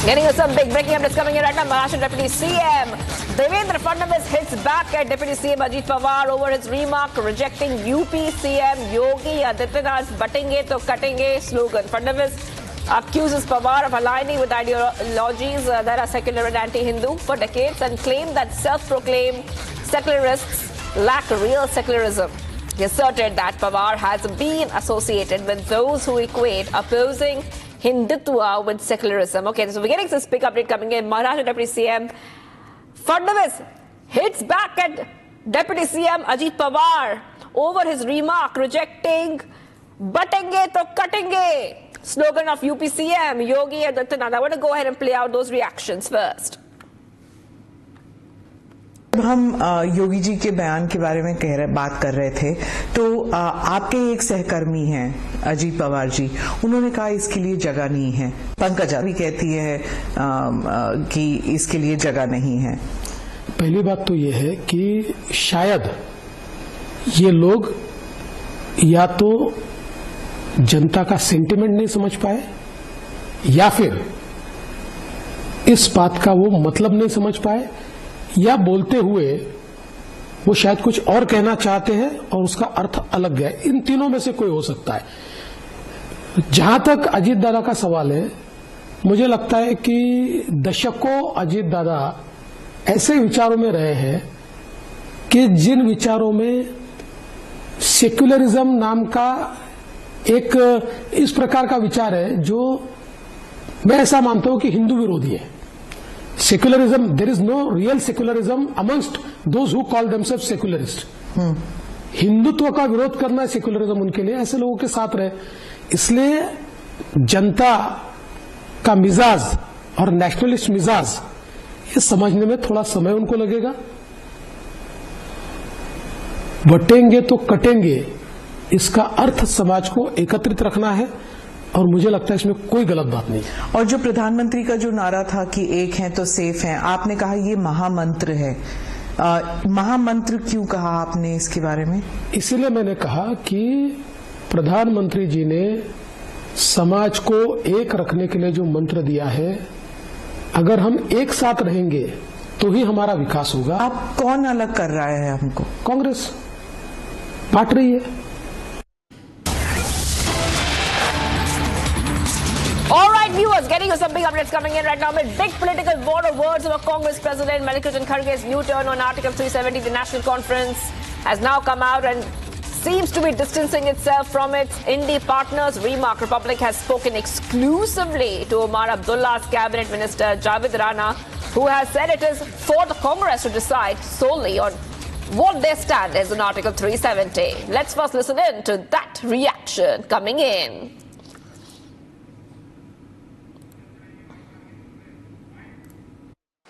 Getting us some big breaking up that's coming in right now. Maharashtra Deputy CM Devendra Fadnavis hits back at Deputy CM Ajit Pawar over his remark rejecting UP CM Yogi Adityanath's "Batenge to Katenge" slogan. Fadnavis accuses Pawar of aligning with ideologies that are secular and anti-Hindu for decades and claimed that self-proclaimed secularists lack real secularism. He asserted that Pawar has been associated with those who equate opposing Hindutva with secularism. Okay, so we're getting this big update coming in. Maharashtra Deputy CM Fadnavis hits back at Deputy CM Ajit Pawar over his remark rejecting "Batenge to Katenge" slogan of UP CM Yogi Adityanath. I want to go ahead and play out those reactions first. जब हम योगी जी के बयान के बारे में बात कर रहे थे तो आपके एक सहकर्मी हैं अजीत पवार जी, उन्होंने कहा इसके लिए जगह नहीं है। पंकजा भी कहती है कि इसके लिए जगह नहीं है। पहली बात तो ये है कि शायद ये लोग या तो जनता का सेंटिमेंट नहीं समझ पाए या फिर इस बात का वो मतलब नहीं समझ पाए या बोलते हुए वो शायद कुछ और कहना चाहते हैं और उसका अर्थ अलग है। इन तीनों में से कोई हो सकता है। जहां तक अजीत दादा का सवाल है, मुझे लगता है कि दशकों अजीत दादा ऐसे विचारों में रहे हैं कि जिन विचारों में सेक्युलरिज्म नाम का एक इस प्रकार का विचार है जो मैं ऐसा मानता हूं कि हिंदू विरोधी है। Secularism, there is no real secularism amongst those who call themselves secularist. Hindutva का विरोध करना है सेक्युलरिज्म उनके लिए, ऐसे लोगों के साथ रहे। इसलिए जनता का मिजाज और नेशनलिस्ट मिजाज ये समझने में थोड़ा समय उनको लगेगा। बटेंगे तो कटेंगे, इसका अर्थ समाज को एकत्रित रखना है और मुझे लगता है इसमें कोई गलत बात नहीं। और जो प्रधानमंत्री का जो नारा था कि एक है तो सेफ है, आपने कहा ये महामंत्र है। महामंत्र क्यों कहा आपने इसके बारे में? इसलिए मैंने कहा कि प्रधानमंत्री जी ने समाज को एक रखने के लिए जो मंत्र दिया है, अगर हम एक साथ रहेंगे तो ही हमारा विकास होगा। आप कौन अलग कर रहा है हमको? कांग्रेस बांट रही है। All right, viewers, getting you some big updates coming in right now. With big political war of words over Congress President Mallikarjun Kharge's U-turn on Article 370, the National Conference has now come out and seems to be distancing itself from its Indie partners' remark. Republic has spoken exclusively to Omar Abdullah's cabinet minister Javed Rana, who has said it is for the Congress to decide solely on what their stand is on Article 370. Let's first listen in to that reaction coming in.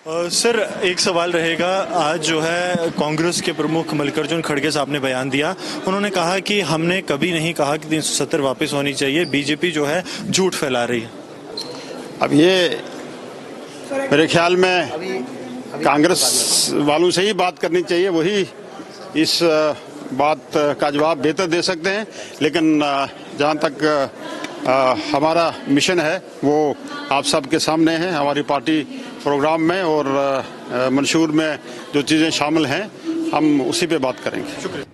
Sir, एक सवाल रहेगा। आज जो है कांग्रेस के प्रमुख मल्लिकार्जुन खड़गे साहब ने बयान दिया। उन्होंने कहा कि हमने कभी नहीं कहा कि 370 वापस होनी चाहिए, बीजेपी जो है झूठ फैला रही है। अब ये मेरे ख्याल में कांग्रेस वालों से ही बात करनी चाहिए, वही इस बात का जवाब बेहतर दे सकते हैं। लेकिन जहाँ तक हमारा मिशन है वो आप सबके सामने है। हमारी पार्टी प्रोग्राम में और मंशूर में जो चीज़ें शामिल हैं, हम उसी पे बात करेंगे। शुक्रिया।